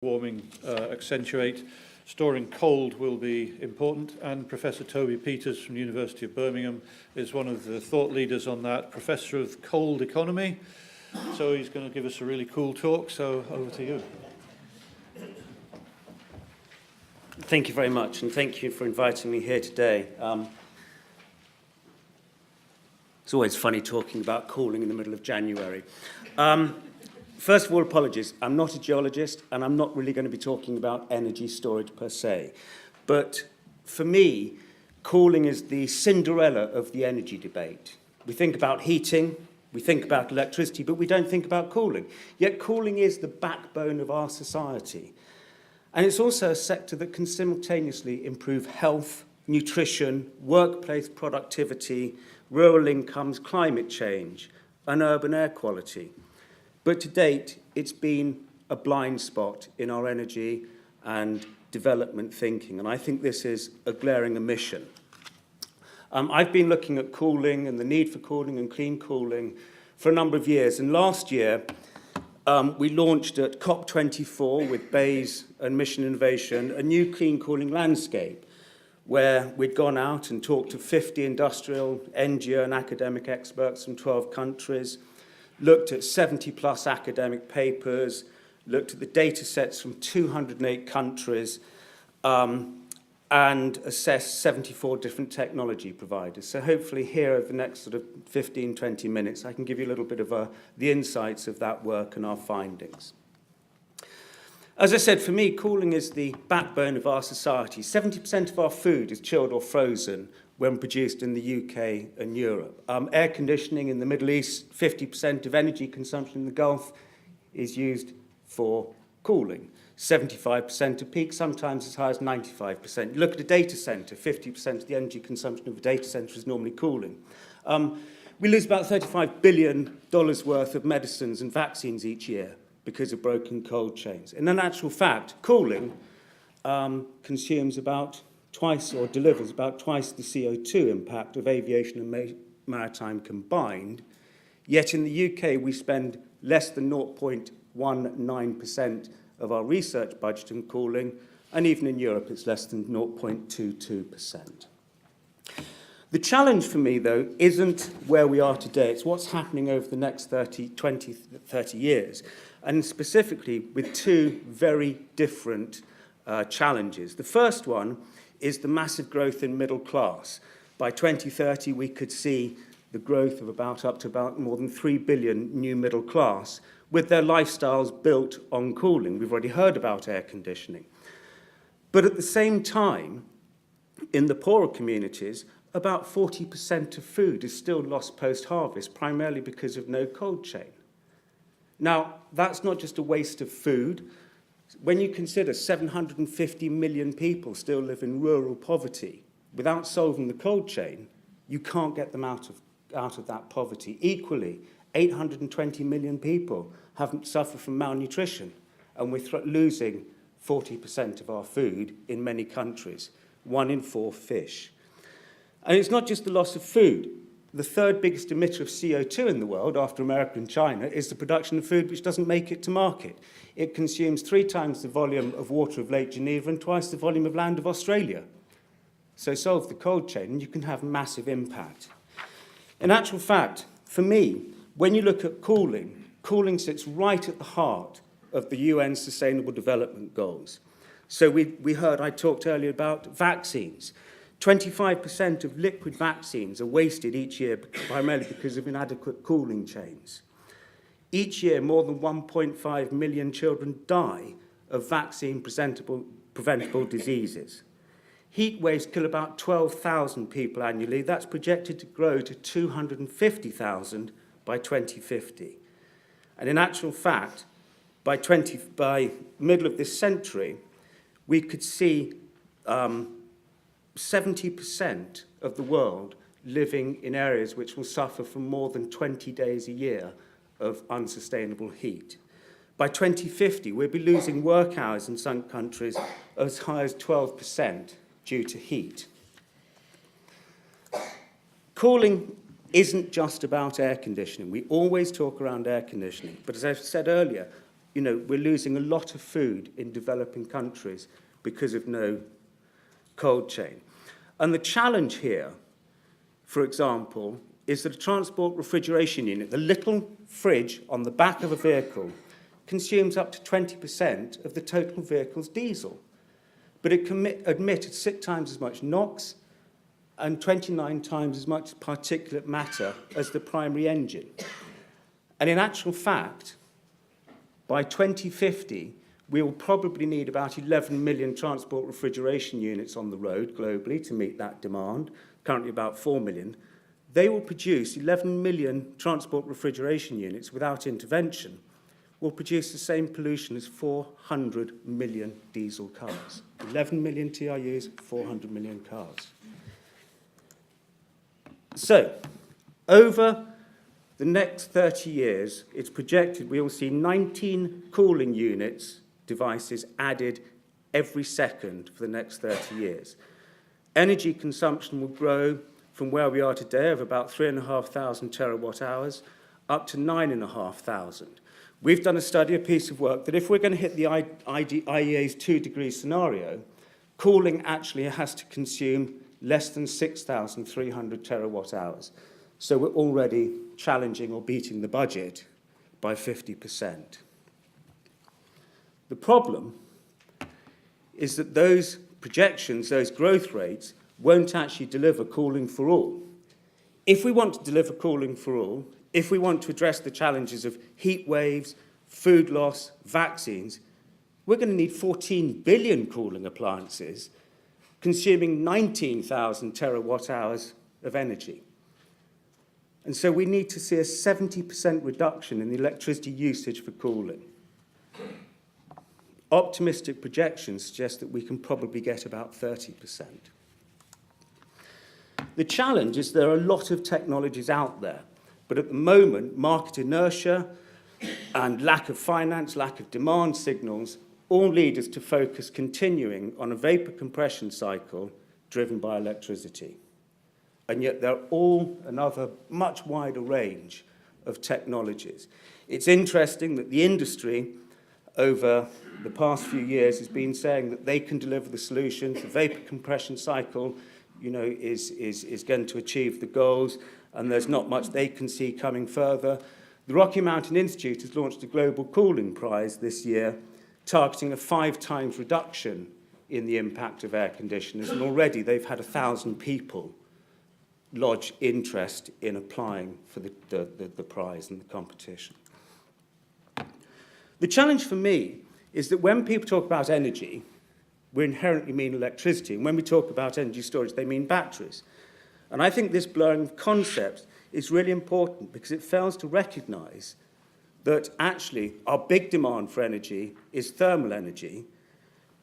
warming accentuate. Storing cold will be important, and Professor Toby Peters from the University of Birmingham is one of the thought leaders on that, Professor of Cold Economy. So he's going to give us a really cool talk, so over to you. Thank you very much, and thank you for inviting me here today. It's always funny talking about cooling in the middle of January. First of all, apologies. I'm not a geologist, and I'm not really going to be talking about energy storage per se. But for me, cooling is the Cinderella of the energy debate. We think about heating, we think about electricity, but we don't think about cooling. Yet cooling is the backbone of our society. And it's also a sector that can simultaneously improve health, nutrition, workplace productivity, rural incomes, climate change, and urban air quality. But to date, it's been a blind spot in our energy and development thinking, and I think this is a glaring omission. I've been looking at cooling and the need for cooling and clean cooling for a number of years, and last year we launched at COP24 with BEIS and Mission Innovation a new clean cooling landscape, where we'd gone out and talked to 50 industrial, NGO and academic experts from 12 countries, looked at 70-plus academic papers, looked at the data sets from 208 countries, and assessed 74 different technology providers. So hopefully here over the next sort of 15, 20 minutes, I can give you a little bit of the insights of that work and our findings. As I said, for me, cooling is the backbone of our society. 70% of our food is chilled or frozen when produced in the UK and Europe. Air conditioning in the Middle East, 50% of energy consumption in the Gulf is used for cooling. 75% of peak, sometimes as high as 95%. You look at a data center, 50% of the energy consumption of a data center is normally cooling. We lose about $35 billion worth of medicines and vaccines each year because of broken cold chains. And in actual fact, cooling consumes about twice, or delivers about twice, the CO2 impact of aviation and maritime combined. Yet in the UK, we spend less than 0.19% of our research budget in cooling, and even in Europe, it's less than 0.22%. The challenge for me, though, isn't where we are today. It's what's happening over the next 30 years, and specifically with two very different challenges. The first one is the massive growth in middle class. By 2030, we could see the growth of up to about more than 3 billion new middle class, with their lifestyles built on cooling. We've already heard about air conditioning. But at the same time, in the poorer communities, about 40% of food is still lost post-harvest, primarily because of no cold chain. Now, that's not just a waste of food. When you consider 750 million people still live in rural poverty, without solving the cold chain, you can't get them out of that poverty. Equally, 820 million people suffer from malnutrition, and we're losing 40% of our food in many countries, 1 in 4 fish. And it's not just the loss of food. The third biggest emitter of CO2 in the world, after America and China, is the production of food which doesn't make it to market. It consumes 3 times the volume of water of Lake Geneva and twice the volume of land of Australia. So solve the cold chain and you can have massive impact. In actual fact, for me, when you look at cooling, cooling sits right at the heart of the UN Sustainable Development Goals. So I talked earlier about vaccines. 25% of liquid vaccines are wasted each year, primarily because of inadequate cooling chains. Each year, more than 1.5 million children die of vaccine-preventable diseases. Heat waves kill about 12,000 people annually. That's projected to grow to 250,000 by 2050. And in actual fact, by middle of this century, we could see 70% of the world living in areas which will suffer from more than 20 days a year of unsustainable heat. By 2050, we'll be losing work hours in some countries as high as 12% due to heat. Cooling isn't just about air conditioning. We always talk around air conditioning, but as I said earlier, we're losing a lot of food in developing countries because of no cold chain. And the challenge here, for example, is that a transport refrigeration unit, the little fridge on the back of a vehicle, consumes up to 20% of the total vehicle's diesel. But it can emit 6 times as much NOx and 29 times as much particulate matter as the primary engine. And in actual fact, by 2050, we will probably need about 11 million transport refrigeration units on the road globally to meet that demand, currently about 4 million. They will produce 11 million transport refrigeration units without intervention, will produce the same pollution as 400 million diesel cars. 11 million TRUs, 400 million cars. So, over the next 30 years, it's projected we will see 19 cooling units, devices, added every second for the next 30 years. Energy consumption will grow from where we are today of about 3,500 terawatt hours up to 9,500. We've done a piece of work that if we're going to hit the IEA's 2-degree scenario, cooling actually has to consume less than 6,300 terawatt hours. So we're already challenging or beating the budget by 50%. The problem is that those projections, those growth rates, won't actually deliver cooling for all. If we want to deliver cooling for all, if we want to address the challenges of heat waves, food loss, vaccines, we're going to need 14 billion cooling appliances consuming 19,000 terawatt hours of energy. And so we need to see a 70% reduction in the electricity usage for cooling. Optimistic projections suggest that we can probably get about 30%. The challenge is there are a lot of technologies out there, but at the moment, market inertia and lack of finance, lack of demand signals, all lead us to focus continuing on a vapor compression cycle driven by electricity. And yet there are all another much wider range of technologies. It's interesting that the industry over the past few years has been saying that they can deliver the solutions. The vapor compression cycle, is going to achieve the goals, and there's not much they can see coming further. The Rocky Mountain Institute has launched a Global Cooling Prize this year, targeting a 5 times reduction in the impact of air conditioners, and already they've had 1,000 people lodge interest in applying for the prize and the competition. The challenge for me is that when people talk about energy, we inherently mean electricity, and when we talk about energy storage, they mean batteries. And I think this blurring of concepts is really important because it fails to recognise that actually our big demand for energy is thermal energy,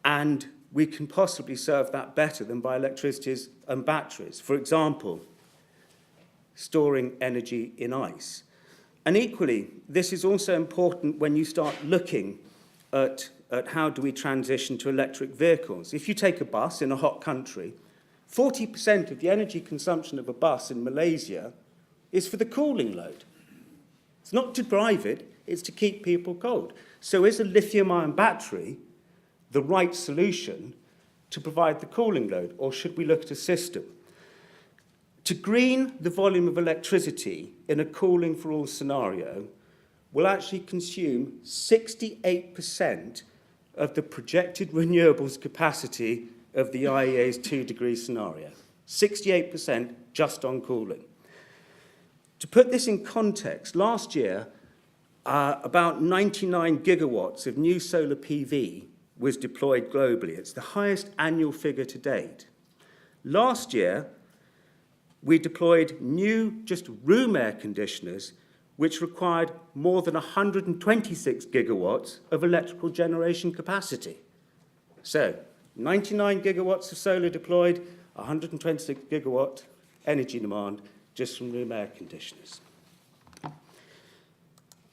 and we can possibly serve that better than by electricity and batteries. For example, storing energy in ice. And equally, this is also important when you start looking at how do we transition to electric vehicles. If you take a bus in a hot country, 40% of the energy consumption of a bus in Malaysia is for the cooling load. It's not to drive it, it's to keep people cold. So is a lithium-ion battery the right solution to provide the cooling load, or should we look at a system? To green the volume of electricity in a cooling for all scenario will actually consume 68% of the projected renewables capacity of the IEA's 2-degree scenario. 68% just on cooling. To put this in context, last year, about 99 gigawatts of new solar PV was deployed globally. It's the highest annual figure to date. Last year, we deployed new just room air conditioners, which required more than 126 gigawatts of electrical generation capacity. So, 99 gigawatts of solar deployed, 126 gigawatt energy demand just from room air conditioners.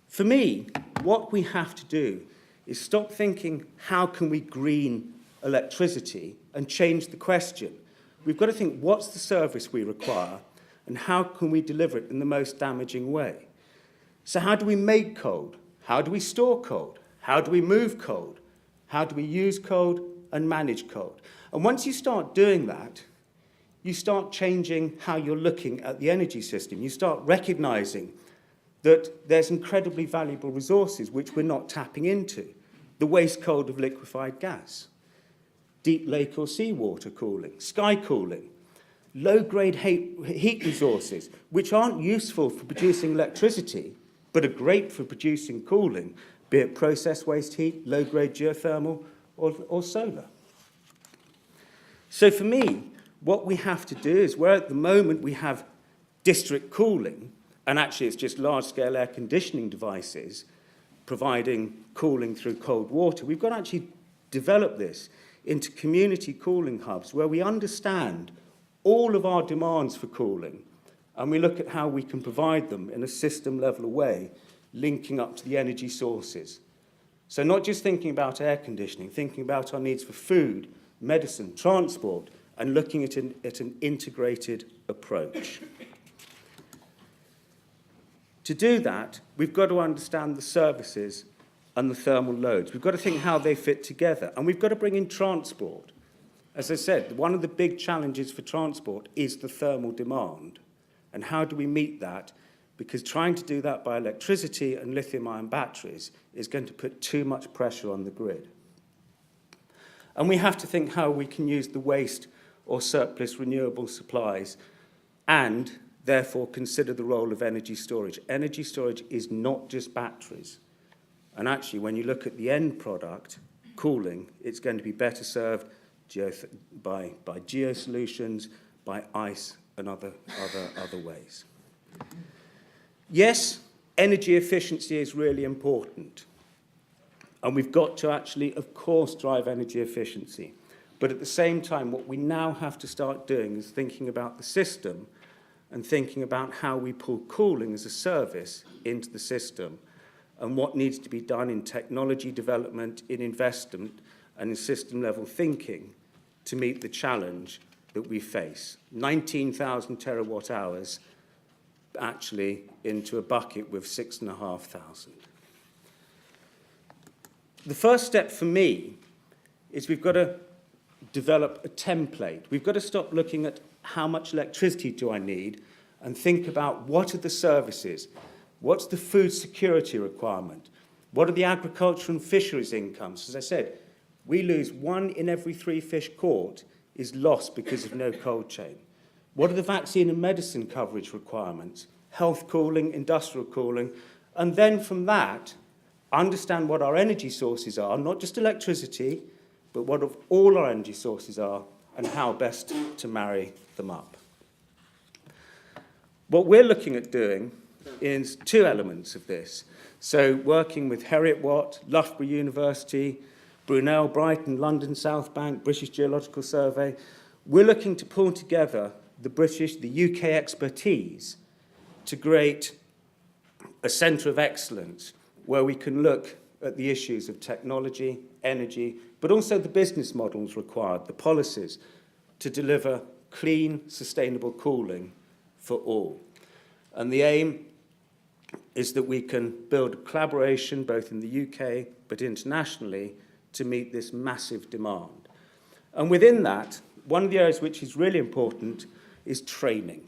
For me, what we have to do is stop thinking, how can we green electricity, and change the question. We've got to think, what's the service we require, and how can we deliver it in the most damaging way? So how do we make cold? How do we store cold? How do we move cold? How do we use cold and manage cold? And once you start doing that, you start changing how you're looking at the energy system. You start recognizing that there's incredibly valuable resources which we're not tapping into. The waste cold of liquefied gas, deep lake or seawater cooling, sky cooling, low-grade heat resources, which aren't useful for producing electricity, but are great for producing cooling, be it process waste heat, low-grade geothermal, or solar. So for me, what we have to do is, where at the moment we have district cooling, and actually it's just large-scale air conditioning devices providing cooling through cold water, we've got to actually develop this into community cooling hubs where we understand all of our demands for cooling, and we look at how we can provide them in a system-level way, linking up to the energy sources. So not just thinking about air conditioning, thinking about our needs for food, medicine, transport, and looking at an integrated approach. To do that, we've got to understand the services and the thermal loads. We've got to think how they fit together, and we've got to bring in transport. As I said, one of the big challenges for transport is the thermal demand. And how do we meet that? Because trying to do that by electricity and lithium-ion batteries is going to put too much pressure on the grid. And we have to think how we can use the waste or surplus renewable supplies and therefore consider the role of energy storage. Energy storage is not just batteries. And actually, when you look at the end product, cooling, it's going to be better served by geosolutions, by ice and other ways. Yes, energy efficiency is really important. And we've got to actually, of course, drive energy efficiency. But at the same time, what we now have to start doing is thinking about the system and thinking about how we pull cooling as a service into the system and what needs to be done in technology development, in investment, and in system-level thinking to meet the challenge that we face. 19,000 terawatt hours actually into a bucket with 6,500. The first step for me is we've got to develop a template. We've got to stop looking at how much electricity do I need and think about what are the services, what's the food security requirement, what are the agriculture and fisheries incomes. As I said, we lose 1 in every 3 fish caught is lost because of no cold chain. What are the vaccine and medicine coverage requirements, health cooling, industrial cooling, and then from that, understand what our energy sources are, not just electricity, but what of all our energy sources are and how best to marry them up. What we're looking at doing is 2 elements of this. So working with Heriot-Watt, Loughborough University, Brunel, Brighton, London South Bank, British Geological Survey, we're looking to pull together the UK expertise to create a centre of excellence where we can look at the issues of technology, energy, but also the business models required, the policies, to deliver clean, sustainable cooling for all. And the aim is that we can build a collaboration both in the UK but internationally to meet this massive demand. And within that, one of the areas which is really important is training.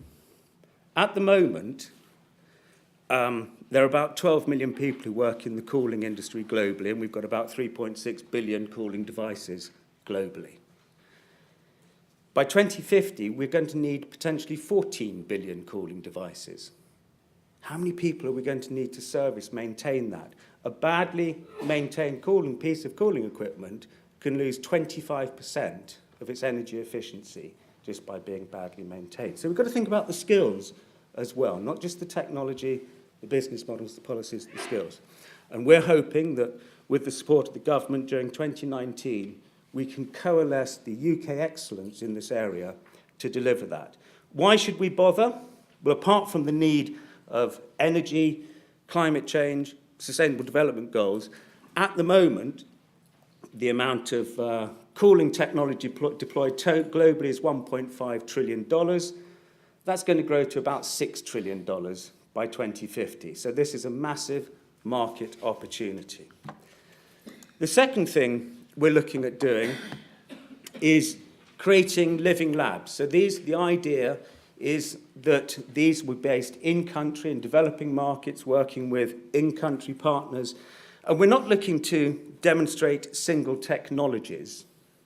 At the moment, there are about 12 million people who work in the cooling industry globally, and we've got about 3.6 billion cooling devices globally. By 2050, we're going to need potentially 14 billion cooling devices. How many people are we going to need to service, maintain that? A badly maintained piece of cooling equipment can lose 25% of its energy efficiency just by being badly maintained. So we've got to think about the skills as well, not just the technology, the business models, the policies, the skills. And we're hoping that with the support of the government during 2019, we can coalesce the UK excellence in this area to deliver that. Why should we bother? Well, apart from the need of energy, climate change, sustainable development goals, at the moment, the amount of cooling technology deployed globally is $1.5 trillion. That's going to grow to about $6 trillion by 2050. So this is a massive market opportunity. The second thing we're looking at doing is creating living labs. So the idea is that these were based in-country, in developing markets, working with in-country partners. And we're not looking to demonstrate single technologies,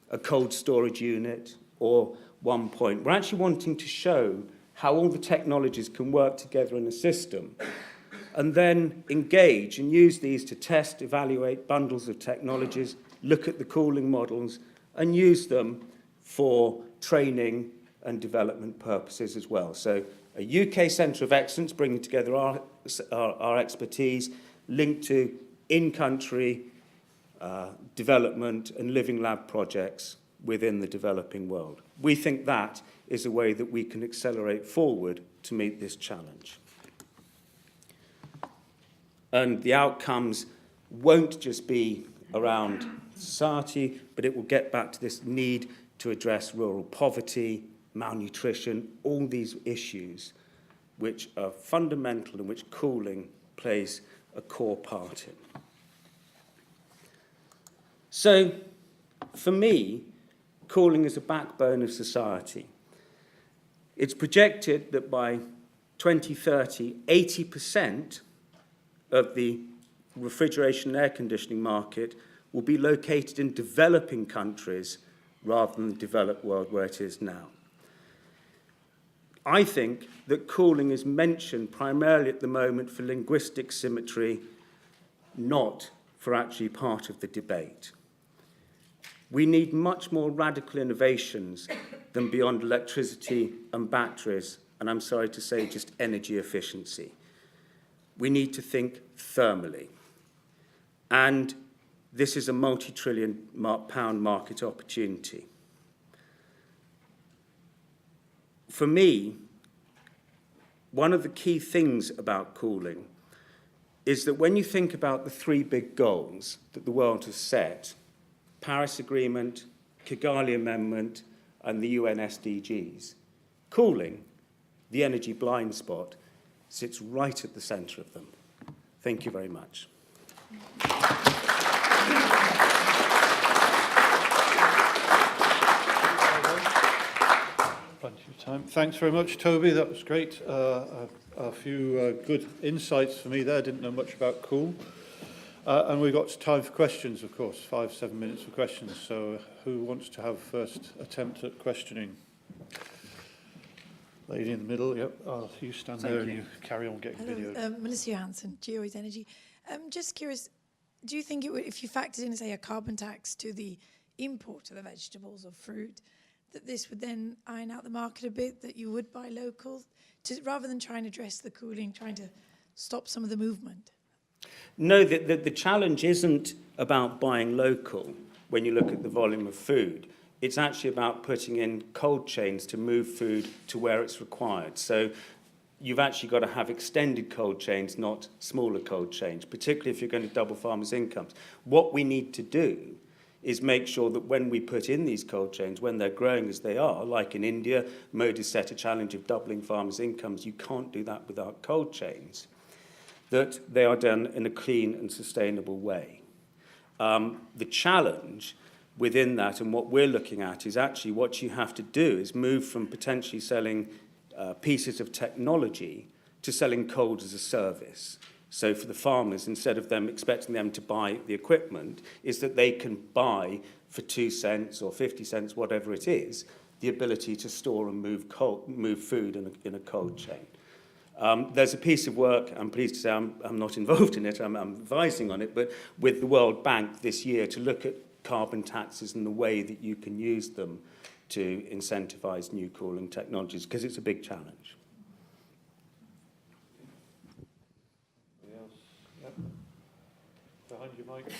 a cold storage unit or one point. We're actually wanting to show how all the technologies can work together in a system, and then engage and use these to test, evaluate bundles of technologies, look at the cooling models, and use them for training and development purposes as well. So a UK Centre of Excellence bringing together our expertise linked to in-country development and living lab projects within the developing world. We think that is a way that we can accelerate forward to meet this challenge. And the outcomes won't just be around society, but it will get back to this need to address rural poverty, malnutrition, all these issues which are fundamental and which cooling plays a core part in. So, for me, cooling is a backbone of society. It's projected that by 2030, 80% of the refrigeration and air conditioning market will be located in developing countries rather than the developed world where it is now. I think that cooling is mentioned primarily at the moment for linguistic symmetry, not for actually part of the debate. We need much more radical innovations than beyond electricity and batteries, and I'm sorry to say just energy efficiency. We need to think thermally. And this is a multi-trillion pound market opportunity. For me, one of the key things about cooling is that when you think about the three big goals that the world has set, Paris Agreement, Kigali Amendment, and the UN SDGs, cooling, the energy blind spot, sits right at the centre of them. Thank you very much. Plenty of time. Thanks very much, Toby. That was great. A few good insights for me there. Didn't know much about cool. And we've got time for questions, of course, 5-7 minutes for questions. So who wants to have first attempt at questioning? Lady in the middle, yep. You stand there and you carry on getting video. Melissa Johansson, Geoid Energy. Just curious, do you think it would, if you factored in, say, a carbon tax to the import of the vegetables or fruit, that this would then iron out the market a bit, that you would buy local, rather than trying to address the cooling, trying to stop some of the movement? No, the challenge isn't about buying local when you look at the volume of food. It's actually about putting in cold chains to move food to where it's required. So you've actually got to have extended cold chains, not smaller cold chains, particularly if you're going to double farmers' incomes. What we need to do is make sure that when we put in these cold chains, when they're growing as they are, like in India, Modi's set a challenge of doubling farmers' incomes. You can't do that without cold chains, that they are done in a clean and sustainable way. The challenge within that, and what we're looking at, is actually what you have to do is move from potentially selling pieces of technology to selling cold as a service. So for the farmers, instead of them expecting them to buy the equipment, is that they can buy for 2 cents or 50 cents, whatever it is, the ability to store and move food in a cold chain. There's a piece of work, I'm pleased to say I'm not involved in it, I'm advising on it, but with the World Bank this year to look at carbon taxes and the way that you can use them to incentivize new cooling technologies, because it's a big challenge. Anybody else? Yep. Behind you, Mike.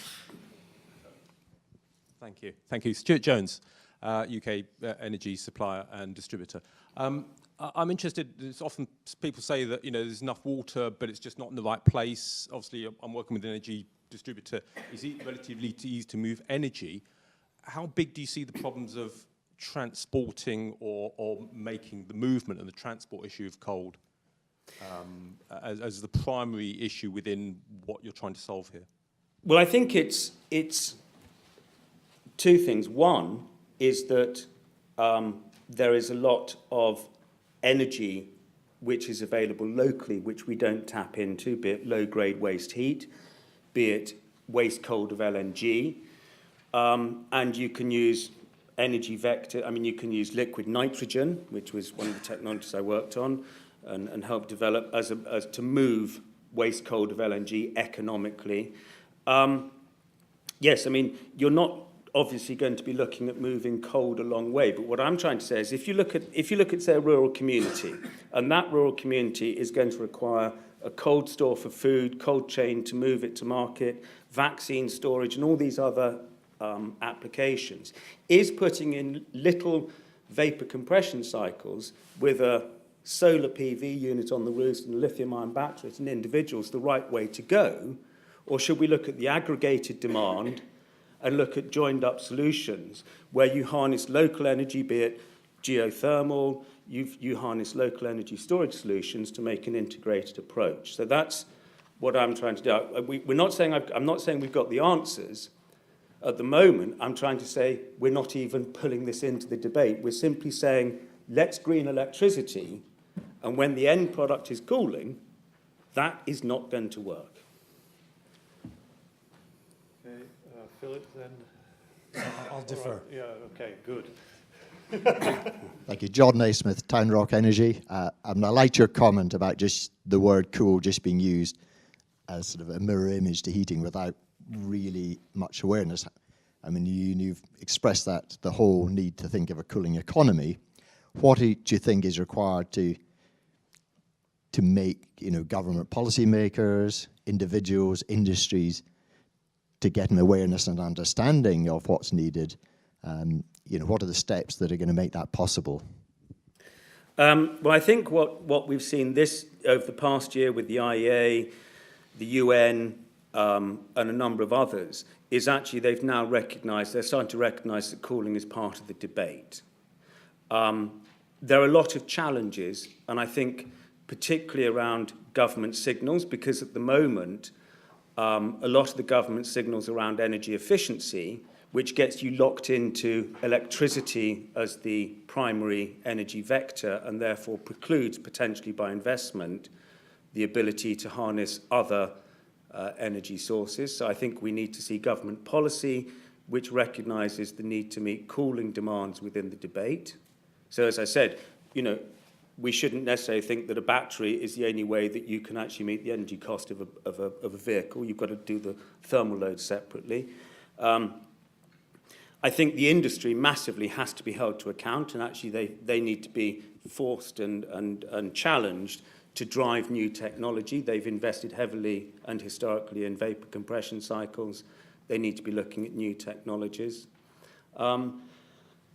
Thank you. Thank you. Stuart Jones, UK energy supplier and distributor. I'm interested, it's often people say that, there's enough water, but it's just not in the right place. Obviously, I'm working with an energy distributor. It's relatively easy to move energy. How big do you see the problems of transporting or making the movement and the transport issue of cold as the primary issue within what you're trying to solve here? Well, I think it's two things. One is that there is a lot of energy which is available locally, which we don't tap into, be it low-grade waste heat, be it waste cold of LNG, and you can use energy vector. I mean, you can use liquid nitrogen, which was one of the technologies I worked on and helped develop as to move waste cold of LNG economically. Yes, I mean, you're not obviously going to be looking at moving cold a long way, but what I'm trying to say is if you look at say a rural community, and that rural community is going to require a cold store for food, cold chain to move it to market, vaccine storage, and all these other applications, is putting in little vapor compression cycles with a solar PV unit on the roof and a lithium-ion battery and individuals the right way to go? Or should we look at the aggregated demand and look at joined-up solutions where you harness local energy, be it geothermal, you harness local energy storage solutions to make an integrated approach? So that's what I'm trying to do. I'm not saying we've got the answers. At the moment, I'm trying to say we're not even pulling this into the debate. We're simply saying, let's green electricity, and when the end product is cooling, that is not going to work. Okay, Philip, then. I'll defer. Right. Yeah, okay, good. Thank you. John Naismith, Town Rock Energy. I liked your comment about just the word cool just being used as sort of a mirror image to heating without really much awareness. I mean, you've expressed that the whole need to think of a cooling economy. What do you think is required to make, government policymakers, individuals, industries to get an awareness and understanding of what's needed? What are the steps that are going to make that possible? Well, I think what we've seen over the past year with the IEA, the UN, and a number of others, is actually they're starting to recognise that cooling is part of the debate. There are a lot of challenges, and I think particularly around government signals, because at the moment, a lot of the government signals around energy efficiency, which gets you locked into electricity as the primary energy vector and therefore precludes potentially by investment the ability to harness other energy sources. So I think we need to see government policy which recognises the need to meet cooling demands within the debate. So as I said, we shouldn't necessarily think that a battery is the only way that you can actually meet the energy cost of a vehicle. You've got to do the thermal load separately. I think the industry massively has to be held to account, and actually they need to be forced and challenged to drive new technology. They've invested heavily and historically in vapor compression cycles. They need to be looking at new technologies.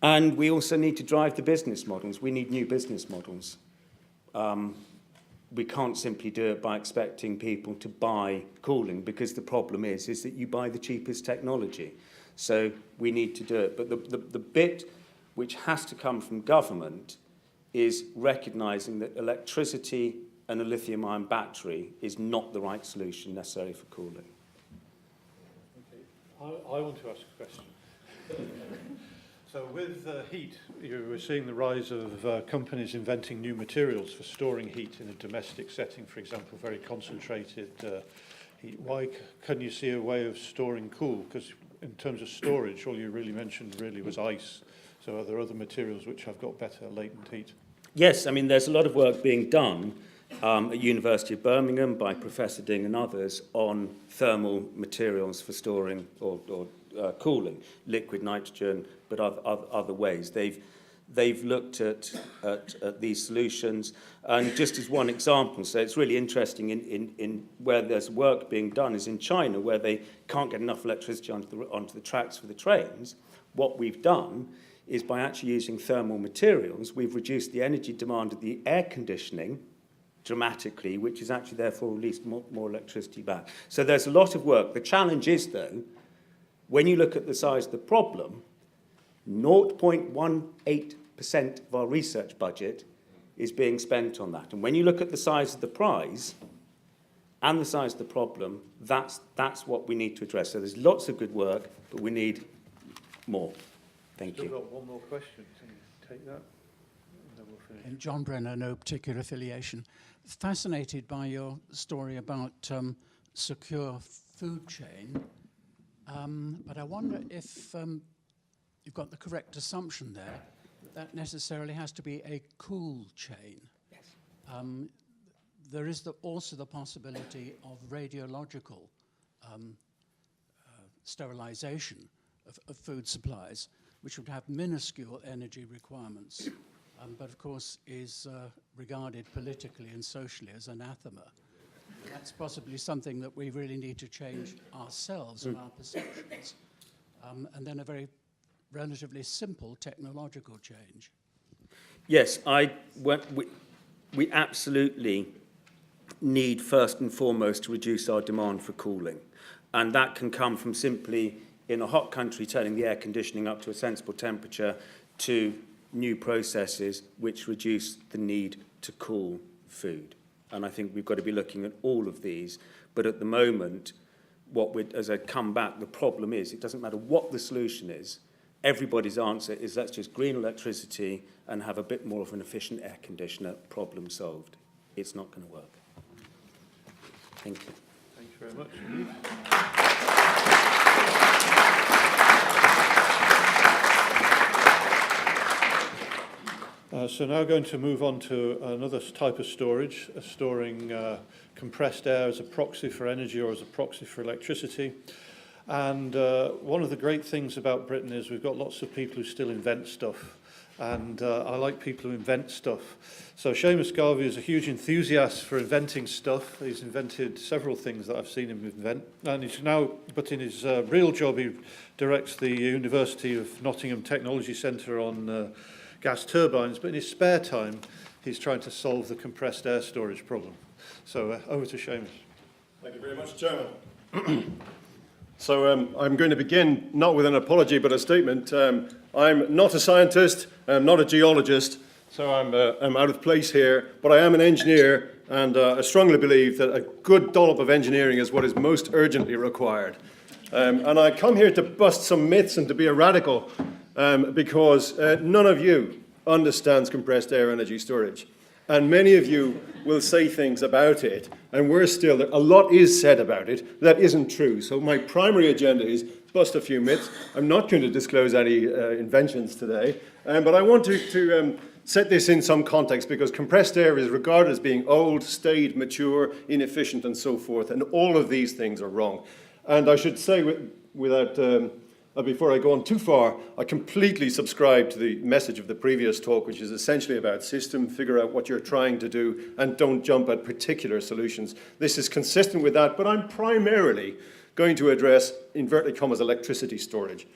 And we also need to drive the business models. We need new business models. We can't simply do it by expecting people to buy cooling, because the problem is that you buy the cheapest technology. So we need to do it. But the bit which has to come from government is recognising that electricity and a lithium-ion battery is not the right solution necessarily for cooling. Okay. I want to ask a question. So with heat, you were seeing the rise of companies inventing new materials for storing heat in a domestic setting, for example, very concentrated heat. Why can you see a way of storing cool? Because in terms of storage, all you really mentioned really was ice. So are there other materials which have got better latent heat? Yes, I mean, there's a lot of work being done at University of Birmingham by Professor Ding and others on thermal materials for storing or cooling, liquid nitrogen, but other ways. They've looked at these solutions, and just as one example, so it's really interesting in where there's work being done is in China, where they can't get enough electricity onto the tracks for the trains. What we've done is by actually using thermal materials, we've reduced the energy demand of the air conditioning dramatically, which has actually therefore released more electricity back. So there's a lot of work. The challenge is, though, when you look at the size of the problem, 0.18% of our research budget is being spent on that. And when you look at the size of the prize, and the size of the problem, that's what we need to address. So there's lots of good work, but we need more. Thank Still you. got one more question. Can you take that? And then we'll finish. And John Brenner, no particular affiliation. Fascinated by your story about secure food chain, but I wonder if you've got the correct assumption there, that necessarily has to be a cool chain. Yes. There is also the possibility of radiological sterilization of food supplies, which would have minuscule energy requirements, but of course is regarded politically and socially as anathema. That's possibly something that we really need to change ourselves and our perceptions, and then a very relatively simple technological change. Yes, we absolutely need first and foremost to reduce our demand for cooling. And that can come from simply, in a hot country, turning the air conditioning up to a sensible temperature, to new processes which reduce the need to cool food. And I think we've got to be looking at all of these. But at the moment, as I come back, the problem is, it doesn't matter what the solution is, everybody's answer is let's just green electricity and have a bit more of an efficient air conditioner, problem solved. It's not going to work. Thank you. Thank you very much indeed. So now going to move on to another type of storage, storing compressed air as a proxy for energy or as a proxy for electricity. And one of the great things about Britain is we've got lots of people who still invent stuff. And I like people who invent stuff. So Seamus Garvey is a huge enthusiast for inventing stuff. He's invented several things that I've seen him invent. And he's now, but in his real job, he directs the University of Nottingham Technology Centre on gas turbines. But in his spare time, he's trying to solve the compressed air storage problem. So over to Seamus. Thank you very much, Chairman. So I'm going to begin not with an apology, but a statement. I'm not a scientist, I'm not a geologist, so I'm out of place here, but I am an engineer, and I strongly believe that a good dollop of engineering is what is most urgently required. And I come here to bust some myths and to be a radical, because none of you understands compressed air energy storage. And many of you will say things about it, and a lot is said about it that isn't true. So my primary agenda is bust a few myths. I'm not going to disclose any inventions today, but I want to set this in some context, because compressed air is regarded as being old, staid, mature, inefficient, and so forth, and all of these things are wrong. And I should say, before I go on too far, I completely subscribe to the message of the previous talk, which is essentially about system, figure out what you're trying to do, and don't jump at particular solutions. This is consistent with that, but I'm primarily going to address, inverted commas, electricity storage.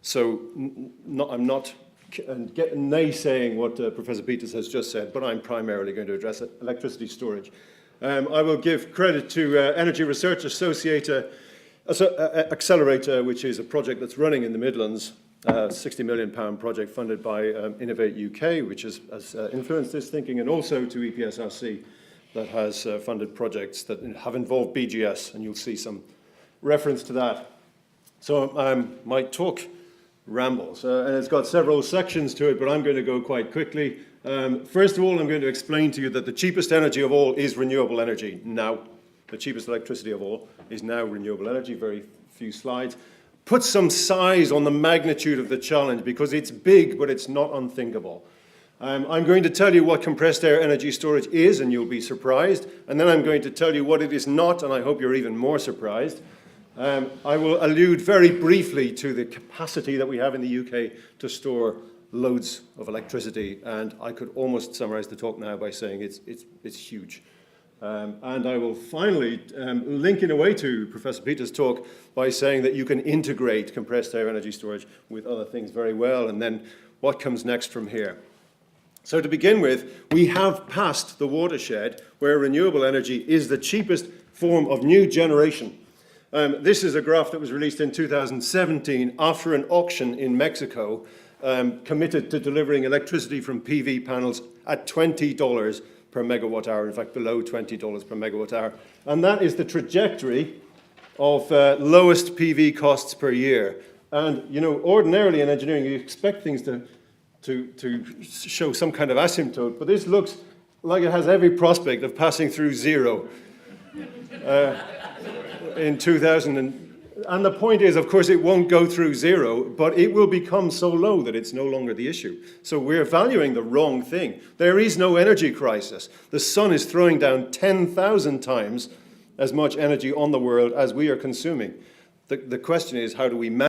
So I'm not naysaying what Professor Peters has just said, but I'm primarily going to address electricity storage. I will give credit to Energy Research Accelerator, which is a project that's running in the Midlands, £60 million project funded by Innovate UK, which has influenced this thinking, and also to EPSRC, that has funded projects that have involved BGS, and you'll see some reference to that. So my talk rambles, and it's got several sections to it, but I'm going to go quite quickly. First of all, I'm going to explain to you that the cheapest energy of all is renewable energy now. The cheapest electricity of all is now renewable energy, very few slides. Put some size on the magnitude of the challenge, because it's big, but it's not unthinkable. I'm going to tell you what compressed air energy storage is, and you'll be surprised. And then I'm going to tell you what it is not, and I hope you're even more surprised. I will allude very briefly to the capacity that we have in the UK to store loads of electricity, and I could almost summarize the talk now by saying it's huge. And I will finally link in a way to Professor Peters' talk by saying that you can integrate compressed air energy storage with other things very well, and then what comes next from here. So to begin with, we have passed the watershed where renewable energy is the cheapest form of new generation. This is a graph that was released in 2017 after an auction in Mexico committed to delivering electricity from PV panels at $20 per megawatt hour, in fact below $20 per megawatt hour. And that is the trajectory of lowest PV costs per year. And, you know, ordinarily in engineering, you expect things to show some kind of asymptote, but this looks like it has every prospect of passing through zero in 2000. And the point is, of course, it won't go through zero, but it will become so low that it's no longer the issue. So we're valuing the wrong thing. There is no energy crisis. The sun is throwing down 10,000 times as much energy on the world as we are consuming. The question is, how do we manage